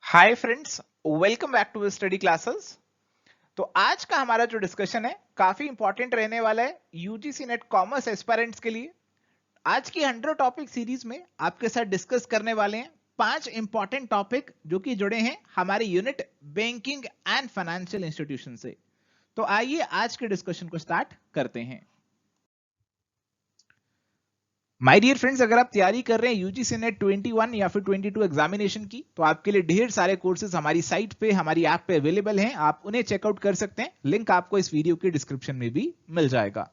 Hi friends, welcome back to study classes. तो आज का हमारा जो डिस्कशन है काफी इंपॉर्टेंट रहने वाला है यूजीसी नेट कॉमर्स एस्पायरेंट्स के लिए। आज की 100 टॉपिक सीरीज में आपके साथ डिस्कस करने वाले हैं 5 इंपॉर्टेंट टॉपिक जो कि जुड़े हैं हमारे unit banking and financial institution से। तो आइए आज के डिस्कशन को स्टार्ट करते हैं। माय डियर फ्रेंड्स, अगर आप तैयारी कर रहे हैं यूजीसी नेट 21 या फिर 22 एग्जामिनेशन की, तो आपके लिए ढेर सारे कोर्सेज हमारी साइट पे, हमारी ऐप पे अवेलेबल हैं। आप उन्हें चेकआउट कर सकते हैं। लिंक आपको इस वीडियो के डिस्क्रिप्शन में भी मिल जाएगा।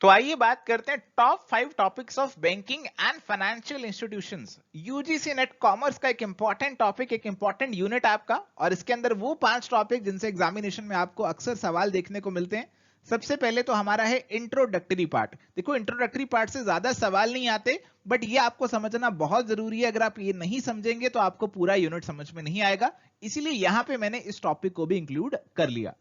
तो आइए बात करते हैं top 5 topics of banking and financial institutions. UGC net commerce का एक इंपॉर्टेंट टॉपिक, एक इंपॉर्टेंट यूनिट आपका, और इसके अंदर वो 5 टॉपिक जिनसे एग्जामिनेशन में आपको अक्सर सवाल देखने को मिलते हैं। सबसे पहले तो हमारा है इंट्रोडक्टरी पार्ट। देखो, इंट्रोडक्टरी पार्ट से ज्यादा सवाल नहीं आते, बट ये आपको समझना बहुत जरूरी है। अगर आप ये नहीं समझेंगे तो आपको पूरा यूनिट समझ में नहीं आएगा, इसीलिए यहां पे मैंने इस टॉपिक को भी इंक्लूड कर लिया।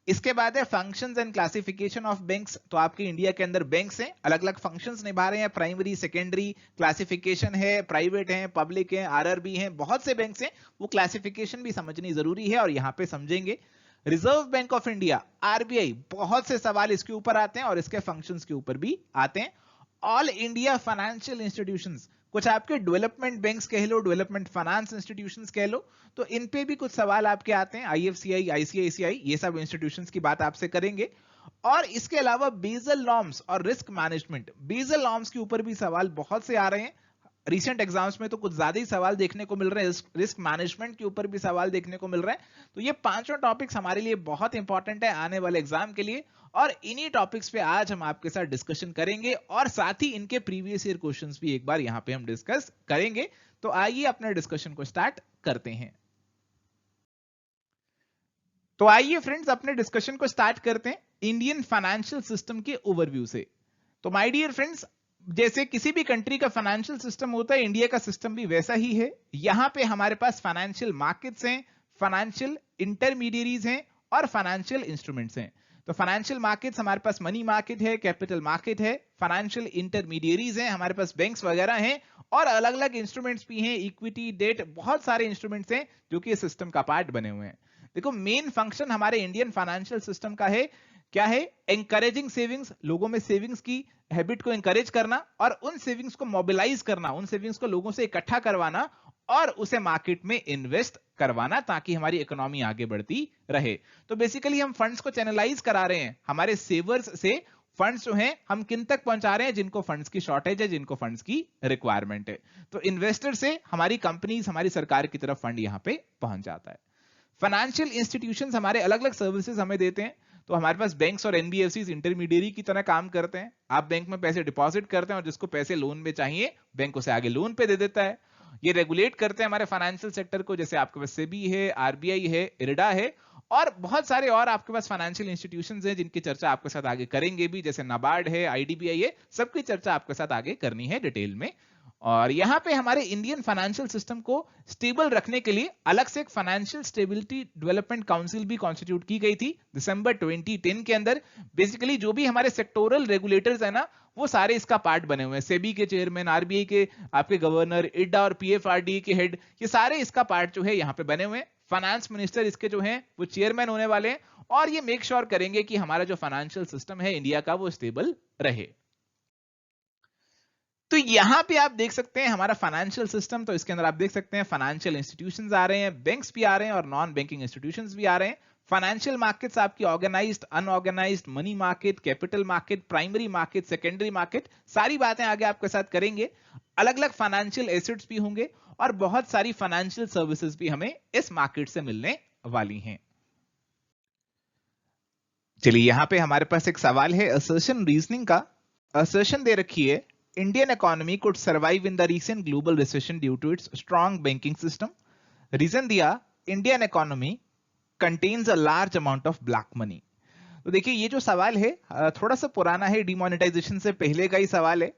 इसके बाद है functions and classification of banks. तो आपके इंडिया के अंदर बैंक्स हैं, अलग अलग फंक्शंस निभा रहे हैं, प्राइमरी, सेकेंडरी, क्लासिफिकेशन है, प्राइवेट है, पब्लिक है, आरआरबी है, बहुत से बैंक्स हैं। वो क्लासिफिकेशन भी समझनी जरूरी है और यहाँ पे समझेंगे। Reserve bank of India, RBI, बहुत से सवाल इसके ऊपर आते हैं और इसके फंक्शंस के ऊपर भी आते हैं। ऑल इंडिया फाइनेंशियल इंस्टीट्यूशंस, कुछ आपके डेवलपमेंट बैंक्स कह लो, डेवलपमेंट फाइनेंस इंस्टीट्यूशंस कह लो, तो इन पे भी कुछ सवाल आपके आते हैं। आईएफसीआई, आईसीआईसीआई, ये सब इंस्टीट्यूशंस की बात आपसे करेंगे। और इसके अलावा बेसल नॉर्म्स और रिस्क मैनेजमेंट, बेसल नॉर्म्स के ऊपर भी सवाल बहुत से आ रहे हैं। रिसेंट एग्जाम्स में तो कुछ ज्यादा ही सवाल देखने को मिल रहे हैं। रिस्क मैनेजमेंट के ऊपर भी सवाल देखने को मिल रहे हैं। तो ये पांचों टॉपिक्स हमारे लिए बहुत इंपॉर्टेंट है आने वाले एग्जाम के लिए, और इन्हीं टॉपिक्स पे आज हम आपके साथ डिस्कशन करेंगे, और साथ ही इनके प्रीवियस ईयर क्वेश्चंस भी एक बार यहां पे हम डिस्कस करेंगे। तो आइए अपने डिस्कशन को स्टार्ट करते हैं। तो आइए फ्रेंड्स, अपने डिस्कशन को स्टार्ट करते हैं इंडियन फाइनेंशियल सिस्टम के ओवरव्यू से। तो माय डियर फ्रेंड्स, जैसे किसी भी कंट्री का फाइनेंशियल सिस्टम होता है, इंडिया का सिस्टम भी वैसा ही है। यहां पे हमारे पास फाइनेंशियल मार्केट्स हैं, फाइनेंशियल इंटरमीडियरीज हैं और फाइनेंशियल इंस्ट्रूमेंट्स हैं। तो फाइनेंशियल मार्केट्स हमारे पास मनी मार्केट है, कैपिटल मार्केट है, फाइनेंशियल इंटरमीडियरीज हैं, हमारे पास बैंक्स वगैरह हैं, और अलग अलग इंस्ट्रूमेंट्स भी हैं, इक्विटी, डेट, बहुत सारे इंस्ट्रूमेंट्स हैं जो कि इस सिस्टम का पार्ट बने हुए हैं। देखो, मेन फंक्शन हमारे इंडियन फाइनेंशियल सिस्टम का है, क्या है? एंकरेजिंग सेविंग्स, लोगों में सेविंग्स की हैबिट को एंकरेज करना, और उन सेविंग्स को मोबिलाइज करना, उन सेविंग्स को लोगों से इकट्ठा करवाना और उसे मार्केट में इन्वेस्ट करवाना, ताकि हमारी इकोनॉमी आगे बढ़ती रहे। तो बेसिकली हम फंड्स को चैनलाइज करा रहे हैं, हमारे सेवर्स से फंड्स जो हैं हम किन तक पहुंचा रहे हैं, जिनको फंड्स की शॉर्टेज है, जिनको फंड्स की रिक्वायरमेंट है। तो इन्वेस्टर से हमारी कंपनीज, हमारी सरकार की तरफ फंड यहां पे पहुंच जाता है। फाइनेंशियल इंस्टीट्यूशंस हमारे अलग अलग सर्विसेज हमें देते हैं। तो हमारे पास बैंक्स और एनबीएफसीज इंटरमीडियरी की तरह काम करते हैं। आप बैंक में पैसे डिपॉजिट करते हैं और जिसको पैसे लोन में चाहिए, बैंक उसे आगे लोन पे दे देता है। ये रेगुलेट करते हैं हमारे फाइनेंशियल सेक्टर को, जैसे आपके पास सेबी है, आरबीआई है, इरडा है, और बहुत सारे और आपके पास फाइनेंशियल इंस्टीट्यूशंस हैं जिनकी चर्चा आपके साथ आगे करेंगे भी, जैसे नाबार्ड है, आईडीबीआई है, सबकी चर्चा आपके साथ आगे करनी है डिटेल में। और यहां पे हमारे इंडियन फाइनेंशियल सिस्टम को स्टेबल रखने के लिए अलग से एक फाइनेंशियल स्टेबिलिटी डेवलपमेंट काउंसिल भी कॉन्स्टिट्यूट की गई थी दिसंबर 2010 के अंदर। बेसिकली जो भी हमारे सेक्टोरल रेगुलेटर्स है ना, वो सारे इसका पार्ट बने हुए हैं। सेबी के चेयरमैन, आरबीआई के आपके गवर्नर, इडा और पीएफआरडी के हेड, ये सारे इसका पार्ट जो है यहाँ पे बने हुए हैं। फाइनेंस मिनिस्टर इसके जो हैं वो चेयरमैन होने वाले हैं, और ये मेक श्योर करेंगे कि हमारा जो फाइनेंशियल सिस्टम है इंडिया का, वो स्टेबल रहे। तो यहां पे आप देख सकते हैं हमारा फाइनेंशियल सिस्टम। तो इसके अंदर आप देख सकते हैं फाइनेंशियल इंस्टीट्यूशंस आ रहे हैं, बैंक्स भी आ रहे हैं, और नॉन बैंकिंग इंस्टीट्यूशंस भी आ रहे हैं। फाइनेंशियल मार्केट्स आपकी organised, unorganised, money market, capital market, primary market, secondary market, सारी बातें आगे आपके साथ करेंगे। अलग अलग फाइनेंशियल एसेट्स भी होंगे, और बहुत सारी फाइनेंशियल सर्विसेज भी हमें इस मार्केट से मिलने वाली हैं। चलिए, यहां पे हमारे पास एक सवाल है असर्शन रीजनिंग का। असर्शन दे रखी है, Indian economy could survive in the recent global recession due to its strong banking system. Reason दिया, Indian economy contains a large amount of black money. तो देखिए, ये जो सवाल है थोड़ा सा पुराना है, डिमोनेटाइजेशन से पहले का ही सवाल है।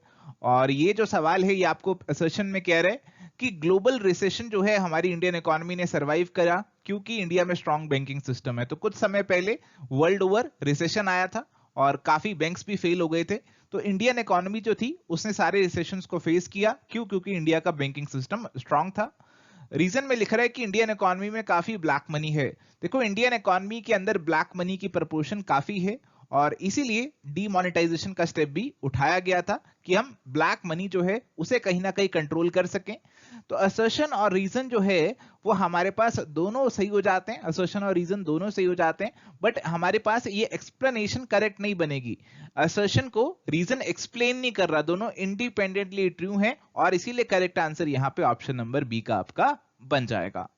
और ये जो सवाल है ये आपको असर्शन में कह रहे हैं कि ग्लोबल रिसेशन जो है हमारी इंडियन इकोनॉमी ने सरवाइव करा क्योंकि इंडिया में स्ट्रॉन्ग बैंकिंग सिस्टम है। तो कुछ समय पहले वर्ल्ड ओवर रिसेशन आया था और काफी बैंक्स भी फेल हो गए थे। तो इंडियन इकोनॉमी जो थी उसने सारे रिसेशंस को फेस किया। क्यों? क्योंकि इंडिया का बैंकिंग सिस्टम स्ट्रांग था। रीजन में लिख रहा है कि इंडियन इकोनॉमी में काफी ब्लैक मनी है। देखो, इंडियन इकोनॉमी के अंदर ब्लैक मनी की प्रपोर्शन काफी है और इसीलिए डीमोनेटाइजेशन का स्टेप भी उठाया गया था कि हम ब्लैक मनी जो है उसे कहीं ना कहीं कंट्रोल कर सकें। तो असर्शन और रीजन जो है वो हमारे पास दोनों सही हो जाते हैं, असर्शन और रीजन दोनों सही हो जाते हैं, बट हमारे पास ये एक्सप्लेनेशन करेक्ट नहीं बनेगी। असर्शन को रीजन एक्सप्लेन नहीं कर रहा, दोनों इंडिपेंडेंटली ट्रू हैं और इसीलिए करेक्ट आंसर यहां पे ऑप्शन नंबर बी का आपका बन जाएगा।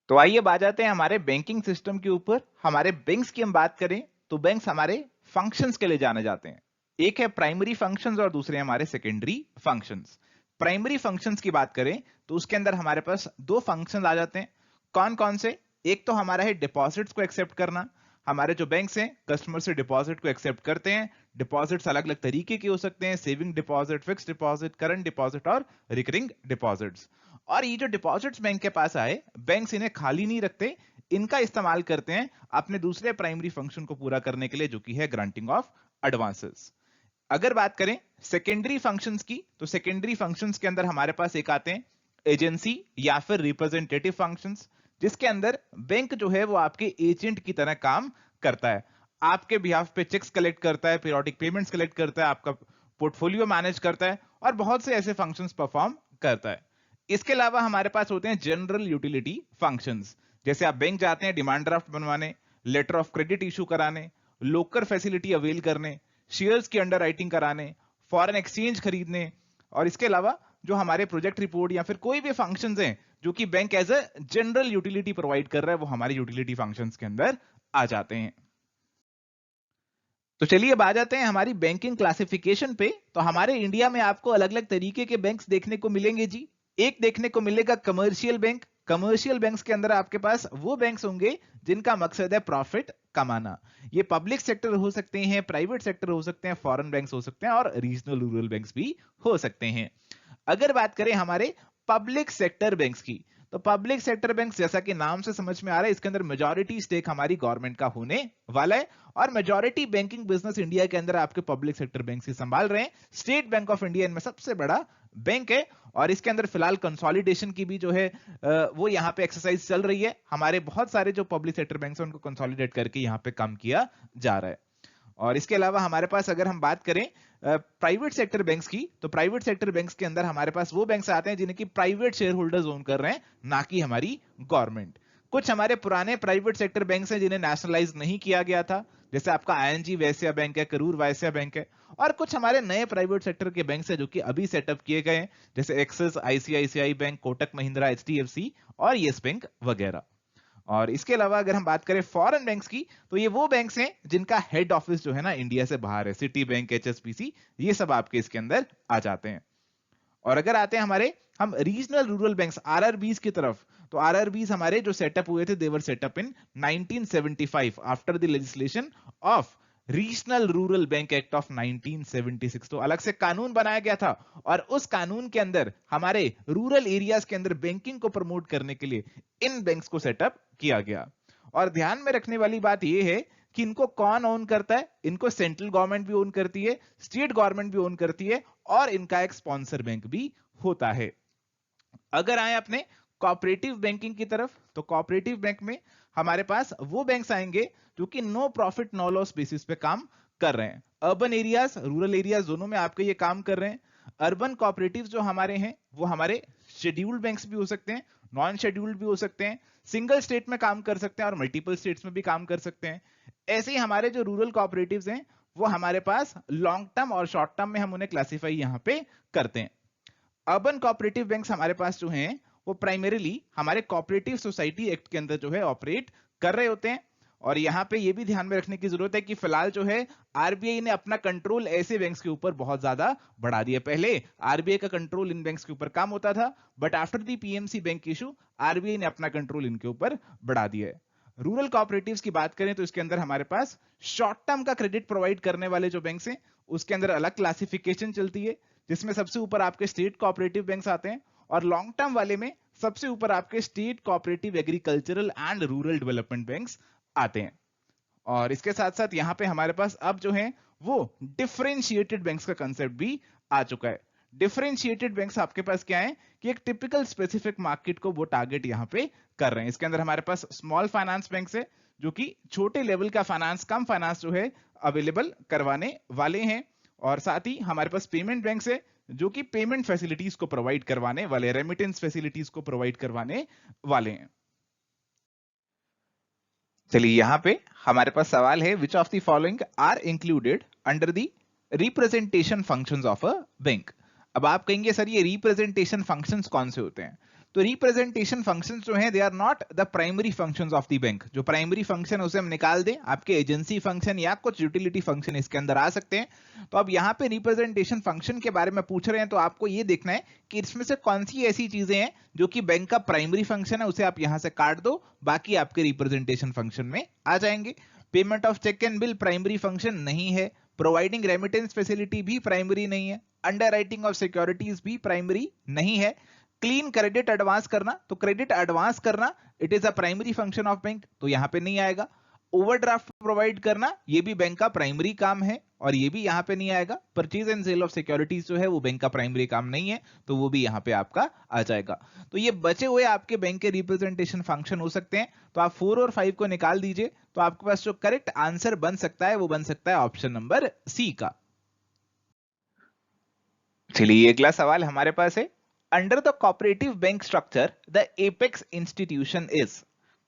तो आइए अब आ जाते हैं हमारे बैंकिंग सिस्टम के ऊपर। हमारे बैंक्स की हम बात करें तो बैंक्स हमारे फंक्शंस के लिए जाने जाते हैं। एक है प्राइमरी फंक्शंस और दूसरे हमारे सेकेंडरी फंक्शंस। प्राइमरी फंक्शंस की बात करें तो उसके अंदर हमारे पास दो फंक्शंस आ जाते हैं। कौन कौन से? एक तो हमारा है डिपॉजिट्स को एक्सेप्ट करना। हमारे जो बैंक्स हैं कस्टमर से डिपॉजिट को एक्सेप्ट करते हैं। डिपॉजिट्स अलग अलग तरीके के हो सकते हैं, saving deposit, fix deposit, current deposit और रिकरिंग डिपॉजिट्स। और ये जो डिपॉजिट्स बैंक के पास आए, बैंक्स इन्हें खाली नहीं रखते, इनका इस्तेमाल करते हैं अपने दूसरे प्राइमरी फंक्शन को पूरा करने के लिए, जो कि है ग्रांटिंग ऑफ एडवांसेस। अगर बात करें सेकेंडरी फंक्शंस की तो सेकेंडरी फंक्शंस के अंदर हमारे पास एक आते हैं एजेंसी या फिर रिप्रेजेंटेटिव फंक्शंस, जिसके अंदर बैंक जो है वो आपके एजेंट की तरह काम करता है। आपके बिहाफ पे चेक्स कलेक्ट करता है, पीरियोडिक पेमेंट्स कलेक्ट करता है, आपका पोर्टफोलियो मैनेज करता है और बहुत से ऐसे फंक्शंस परफॉर्म करता है। इसके अलावा हमारे पास होते हैं जनरल यूटिलिटी फंक्शंस। जैसे आप बैंक जाते हैं डिमांड ड्राफ्ट बनवाने, लेटर ऑफ क्रेडिट इशू कराने, लोकर फैसिलिटी अवेल करने, शेयर्स की अंडर राइटिंग कराने, फॉरेन एक्सचेंज खरीदने, और इसके अलावा जो हमारे प्रोजेक्ट रिपोर्ट या फिर कोई भी फंक्शंस हैं जो कि bank as a general utility provide कर रहा है, वो हमारे यूटिलिटी फंक्शंस के अंदर आ जाते हैं। तो चलिए अब आ जाते हैं हमारी बैंकिंग क्लासिफिकेशन पे। तो हमारे इंडिया में आपको अलग अलग तरीके के बैंक्स देखने को मिलेंगे जी। एक देखने को मिलेगा कमर्शियल बैंक। कमर्शियल बैंक्स के अंदर आपके पास वो बैंक्स होंगे जिनका मकसद है प्रॉफिट कमाना। ये पब्लिक सेक्टर हो सकते हैं, प्राइवेट सेक्टर हो सकते हैं, फॉरेन बैंक्स हो सकते हैं और रीजनल रूरल बैंक्स भी हो सकते हैं। अगर बात करें हमारे पब्लिक सेक्टर बैंक्स की, तो पब्लिक सेक्टर बैंक्स जैसा कि नाम से समझ में आ रहा है, इसके अंदर मेजॉरिटी स्टेक हमारी गवर्नमेंट का होने वाला है और मेजॉरिटी बैंकिंग बिजनेस इंडिया के अंदर आपके पब्लिक सेक्टर बैंक ही संभाल रहे हैं। स्टेट बैंक ऑफ इंडिया इनमें सबसे बड़ा बैंक है और इसके अंदर फिलहाल कंसोलिडेशन की भी जो है वो यहाँ पे एक्सरसाइज चल रही है। हमारे बहुत सारे जो पब्लिक सेक्टर बैंक है उनको कंसोलिडेट करके यहाँ पे काम किया जा रहा है। और इसके अलावा हमारे पास अगर हम बात करें प्राइवेट सेक्टर बैंक्स की, तो प्राइवेट सेक्टर बैंक्स के अंदर हमारे पास वो बैंक्स आते हैं जिन्हें की प्राइवेट शेयर होल्डर्स ओन कर रहे हैं, ना कि हमारी गवर्नमेंट। कुछ हमारे पुराने प्राइवेट सेक्टर बैंक्स हैं जिन्हें नेशनलाइज नहीं किया गया था, जैसे आपका आईएनजी वैश्य बैंक है, करूर वैश्य बैंक है। और कुछ हमारे नए प्राइवेट सेक्टर के बैंक्स हैं जो कि अभी सेटअप किए गए हैं, जैसे axis, ICICI bank, Kotak Mahindra, HDFC और येस बैंक वगैरह। और इसके अलावा अगर हम बात करें फॉरेन बैंक्स की, तो ये वो बैंक्स हैं जिनका हेड ऑफिस जो है ना इंडिया से बाहर है, सिटी बैंक, एचएसबीसी, ये सब आपके इसके अंदर आ जाते हैं। और अगर आते हैं हमारे हम रीजनल रूरल बैंक्स आरआरबीज की तरफ, तो आरआरबीज हमारे जो सेटअप हुए थे they were set up in 1975 after the legislation of regional rural bank act of 1976। तो अलग से कानून बनाया गया था और उस कानून के अंदर हमारे रूरल एरियाज के अंदर बैंकिंग को प्रमोट करने के लिए इन बैंक्स को सेटअप किया गया। और ध्यान में रखने वाली बात यह है कि इनको कौन ओन करता है? इनको सेंट्रल गवर्नमेंट भी ओन करती है, स्टेट गवर्नमेंट भी ओन करती है और इनका एक स्पॉन्सर बैंक भी होता है। अगर आए अपने कोऑपरेटिव बैंकिंग की तरफ, तो कोऑपरेटिव बैंक में हमारे पास वो बैंक्स आएंगे जो कि no profit no loss basis पे काम कर रहे हैं। अर्बन एरियाज, रूरल एरियाज दोनों में आपके ये काम कर रहे हैं। अर्बन कोऑपरेटिव जो हमारे हैं वो हमारे शेड्यूल्ड बैंक्स भी हो सकते हैं, नॉन शेड्यूल्ड भी हो सकते हैं, सिंगल स्टेट में काम कर सकते हैं और मल्टीपल स्टेट्स में भी काम कर सकते हैं। ऐसे ही हमारे जो रूरल कोऑपरेटिव्स हैं वो हमारे पास लॉन्ग टर्म और शॉर्ट टर्म में हम उन्हें क्लासीफाई यहां पे करते हैं। अर्बन कोऑपरेटिव बैंक्स हमारे पास जो हैं वो प्राइमरीली हमारे कोऑपरेटिव सोसाइटी एक्ट के अंदर जो है ऑपरेट कर रहे होते हैं। और यहां पे ये भी ध्यान में रखने की जरूरत है कि फिलहाल जो है आरबीआई ने अपना कंट्रोल ऐसे बैंक्स के ऊपर बहुत ज्यादा बढ़ा दिया। पहले आरबीआई का कंट्रोल इन बैंक्स के ऊपर काम होता था, but after the PMC bank issue RBI ने अपना कंट्रोल इनके ऊपर बढ़ा दिया है। रूरल कोऑपरेटिव्स की बात करें तो इसके अंदर हमारे पास शॉर्ट टर्म का क्रेडिट प्रोवाइड करने वाले जो बैंक्स हैं उसके अंदर अलग क्लासिफिकेशन चलती है, जिसमें सबसे ऊपर आपके स्टेट कोऑपरेटिव बैंक्स आते हैं और लॉन्ग टर्म वाले में सबसे ऊपर आपके state cooperative agricultural and rural development banks आते हैं। और इसके साथ साथ यहाँ पे हमारे पास अब जो है वो डिफरेंशिएटेड बैंक्स का कंसेप्ट भी आ चुका है। डिफरेंशिएटेड बैंक्स आपके पास क्या है कि एक टिपिकल स्पेसिफिक मार्केट को वो टारगेट यहाँ पे कर रहे हैं। इसके अंदर हमारे पास स्मॉल फाइनेंस बैंक्स है जो कि छोटे लेवल का फाइनेंस, कम फाइनेंस जो है अवेलेबल करवाने वाले हैं, और साथ ही हमारे पास पेमेंट बैंक्स है जो कि पेमेंट फैसिलिटीज को प्रोवाइड करवाने वाले, रेमिटेंस फैसिलिटीज को प्रोवाइड करवाने वाले हैं। चलिए यहां पे हमारे पास सवाल है, which of the following are included under the representation functions of a bank. अब आप कहेंगे सर ये रिप्रेजेंटेशन फंक्शंस कौन से होते हैं? तो रिप्रेजेंटेशन फंक्शंस जो हैं they are not the primary functions of the bank. जो प्राइमरी फंक्शन है उसे हम निकाल दें, आपके एजेंसी फंक्शन या कुछ यूटिलिटी फंक्शन इसके अंदर आ सकते हैं। तो अब यहाँ पे रिप्रेजेंटेशन फंक्शन के बारे में पूछ रहे हैं, तो आपको ये देखना है कि इसमें से कौन सी ऐसी चीजें हैं जो कि बैंक का प्राइमरी फंक्शन है, उसे आप यहां से काट दो, बाकी आपके रिप्रेजेंटेशन फंक्शन में आ जाएंगे। Payment of cheque and bill primary function नहीं है, प्रोवाइडिंग रेमिटेंस फैसिलिटी भी प्राइमरी नहीं है, अंडरराइटिंग ऑफ सिक्योरिटीज भी प्राइमरी नहीं है, क्लीन क्रेडिट एडवांस करना, तो क्रेडिट एडवांस करना it is a primary function of bank, तो यहां पे नहीं आएगा। ओवरड्राफ्ट प्रोवाइड करना ये भी बैंक का प्राइमरी काम है, और ये भी यहां पे नहीं आएगा। Purchase and sale of securities जो है वो बैंक का प्राइमरी काम नहीं है, तो वो भी यहां पे आपका आ जाएगा। तो ये बचे हुए आपके बैंक के रिप्रेजेंटेशन फंक्शन हो सकते हैं। तो आप 4 और 5 को निकाल दीजिए, तो आपके पास जो करेक्ट आंसर बन सकता है वो बन सकता है ऑप्शन नंबर सी का। चलिए अगला सवाल हमारे पास है, under the cooperative bank structure the apex institution is.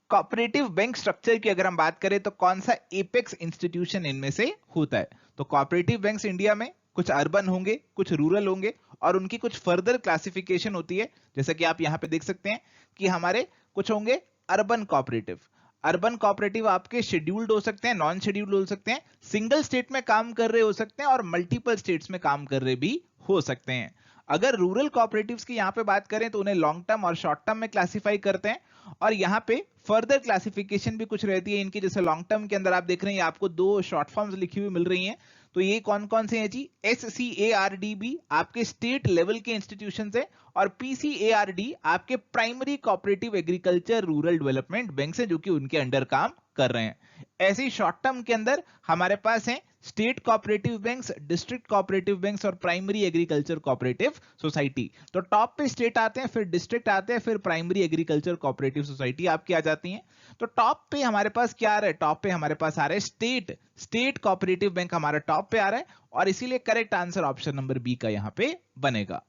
Cooperative bank structure की अगर हम बात करें तो कौन सा एपेक्स इंस्टीट्यूशन इनमें से होता है? तो कोऑपरेटिव बैंक्स इंडिया में कुछ अर्बन होंगे, कुछ रूरल होंगे, और उनकी कुछ फर्दर क्लासिफिकेशन होती है। जैसे कि आप यहां पे देख सकते हैं कि हमारे कुछ होंगे अर्बन कोऑपरेटिव। अर्बन कोऑपरेटिव आपके शेड्यूल्ड हो सकते हैं, नॉन शेड्यूल्ड हो सकते हैं, सिंगल स्टेट में काम कर रहे हो सकते हैं, और मल्टीपल स्टेट्स में काम कर रहे भी हो सकते हैं। अगर रूरल कोऑपरेटिव्स की यहां पे बात करें तो उन्हें लॉन्ग टर्म और शॉर्ट टर्म में क्लासिफाई करते हैं, और यहां पे फर्दर क्लासिफिकेशन भी कुछ रहती है इनकी। जैसे लॉन्ग टर्म के अंदर आप देख रहे हैं आपको 2 शॉर्ट फॉर्म्स लिखी हुई मिल रही हैं, तो ये कौन कौन से हैं जी? SCARDB आपके स्टेट लेवल के इंस्टीट्यूशन है, और PCARD आपके primary cooperative agriculture rural development bank है जो कि उनके अंडर काम कर रहे हैं। ऐसे ही शॉर्ट टर्म के अंदर हमारे पास है state cooperative banks, district cooperative banks, और प्राइमरी एग्रीकल्चर कोऑपरेटिव सोसाइटी। तो टॉप पे स्टेट आते हैं, फिर डिस्ट्रिक्ट आते हैं, फिर प्राइमरी एग्रीकल्चर कोऑपरेटिव सोसाइटी आपकी आ जाती हैं। तो टॉप पे हमारे पास क्या आ रहा है? टॉप पे हमारे पास आ रहा है स्टेट कोऑपरेटिव बैंक हमारा टॉप पे आ रहा है, और इसीलिए correct answer option number B का यहां पे बनेगा।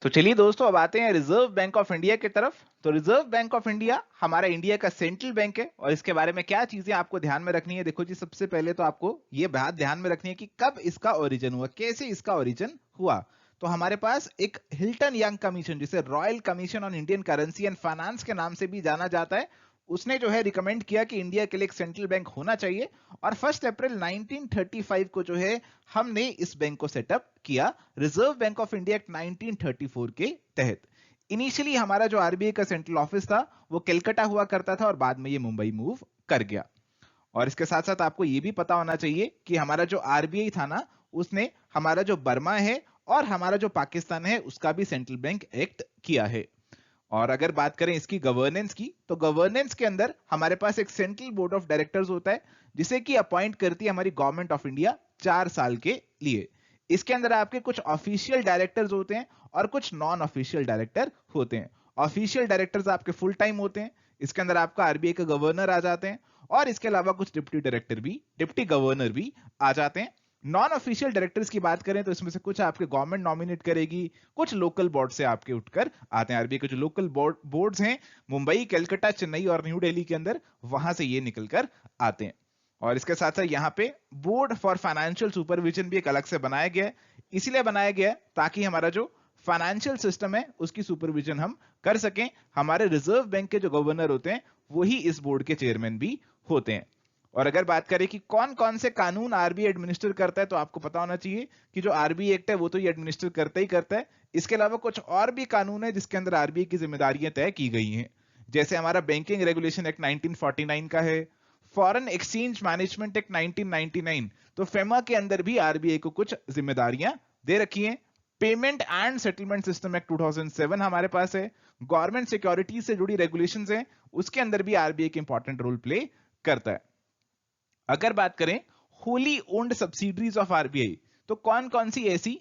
तो चलिए दोस्तों अब आते हैं रिजर्व बैंक ऑफ इंडिया की तरफ। तो रिजर्व बैंक ऑफ इंडिया हमारा इंडिया का सेंट्रल बैंक है, और इसके बारे में क्या चीजें आपको ध्यान में रखनी है? देखो जी, सबसे पहले तो आपको ये बात ध्यान में रखनी है कि कब इसका ओरिजिन हुआ, कैसे इसका ओरिजिन हुआ। तो हमारे पास एक हिल्टन यंग कमीशन, जिसे royal commission on Indian currency and finance के नाम से भी जाना जाता है, उसने जो है रिकमेंड किया कि इंडिया के लिए एक सेंट्रल बैंक होना चाहिए, और 1 अप्रैल 1935 को जो है हमने इस बैंक को सेटअप किया, reserve bank of India act 1934 के तहत। इनिशियली हमारा जो आरबीआई का सेंट्रल ऑफिस था वो कलकत्ता हुआ करता था, और बाद में ये मुंबई मूव कर गया। और इसके साथ साथ आपको ये भी पता होना चाहिए कि हमारा जो आरबीआई था ना, उसने हमारा जो बर्मा है और हमारा जो पाकिस्तान है उसका भी सेंट्रल बैंक एक्ट किया है। और अगर बात करें इसकी गवर्नेंस की, तो गवर्नेंस के अंदर हमारे पास एक सेंट्रल बोर्ड ऑफ डायरेक्टर्स होता है, जिसे कि अपॉइंट करती है हमारी गवर्नमेंट ऑफ इंडिया 4 साल के लिए। इसके अंदर आपके कुछ ऑफिशियल डायरेक्टर्स होते हैं और कुछ नॉन ऑफिशियल डायरेक्टर होते हैं। ऑफिशियल डायरेक्टर्स आपके फुल टाइम होते हैं, इसके अंदर आपका आरबीआई का गवर्नर आ जाते हैं, और इसके अलावा कुछ डिप्टी डायरेक्टर भी, डिप्टी गवर्नर भी आ जाते हैं। नॉन ऑफिशियल डायरेक्टर्स की बात करें तो इसमें से कुछ आपके गवर्नमेंट नॉमिनेट करेगी, कुछ लोकल बोर्ड से आपके उठकर आते हैं। आरबीआई के जो लोकल बोर्ड्स हैं मुंबई, कलकत्ता, चेन्नई और न्यू दिल्ली के अंदर, वहां से ये निकलकर आते हैं। और इसके साथ साथ यहाँ पे बोर्ड फॉर फाइनेंशियल सुपरविजन भी एक अलग से बनाया गया है। इसलिए बनाया गया है ताकि हमारा जो फाइनेंशियल सिस्टम है उसकी सुपरविजन हम कर सकें। हमारे रिजर्व बैंक के जो गवर्नर होते हैं वही इस बोर्ड के चेयरमैन भी होते हैं। और अगर बात करें कि कौन कौन से कानून आरबीआई एडमिनिस्टर करता है, तो आपको पता होना चाहिए कि जो आरबीआई एक्ट है वो तो ये एडमिनिस्टर करता ही करता है। इसके अलावा कुछ और भी कानून है जिसके अंदर आरबीआई की जिम्मेदारियां तय की गई हैं। जैसे हमारा बैंकिंग रेगुलेशन एक्ट 1949 का है, फॉरेन एक्सचेंज मैनेजमेंट एक्ट 1999, तो फेमा के अंदर भी आरबीआई को कुछ जिम्मेदारियां दे रखी हैं। Payment and settlement system act 2007 हमारे पास है, गवर्नमेंट सिक्योरिटीज से जुड़ी रेगुलेशंस हैं, उसके अंदर भी आरबीआई एक इंपॉर्टेंट रोल प्ले करता है। अगर बात करें wholly owned subsidiaries of RBI, तो कौन कौन सी ऐसी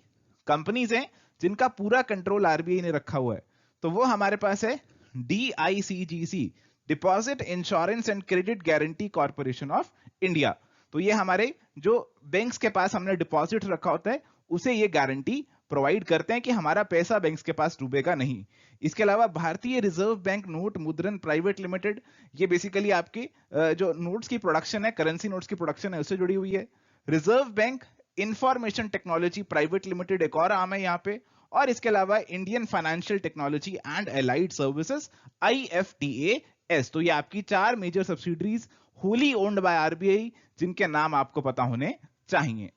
कंपनीज हैं जिनका पूरा कंट्रोल आरबीआई ने रखा हुआ है, तो वो हमारे पास है DICGC, deposit insurance and credit guarantee corporation of India. तो ये हमारे जो बैंक्स के पास हमने डिपॉजिट रखा होता है उसे ये गारंटी प्रोवाइड करते हैं कि हमारा पैसा बैंक्स के पास डूबेगा नहीं। इसके अलावा भारतीय रिजर्व बैंक नोट मुद्रण प्राइवेट लिमिटेड, ये बेसिकली आपकी जो नोट्स की प्रोडक्शन है, करेंसी नोट्स की प्रोडक्शन है, उससे जुड़ी हुई है। Reserve bank information technology private limited एक और आम है यहाँ पे, और इसके अलावा Indian financial technology and allied services IFTAS। तो ये आपकी 4 major subsidiaries wholly owned by RBI जिनके नाम आपको पता होने चाहिए।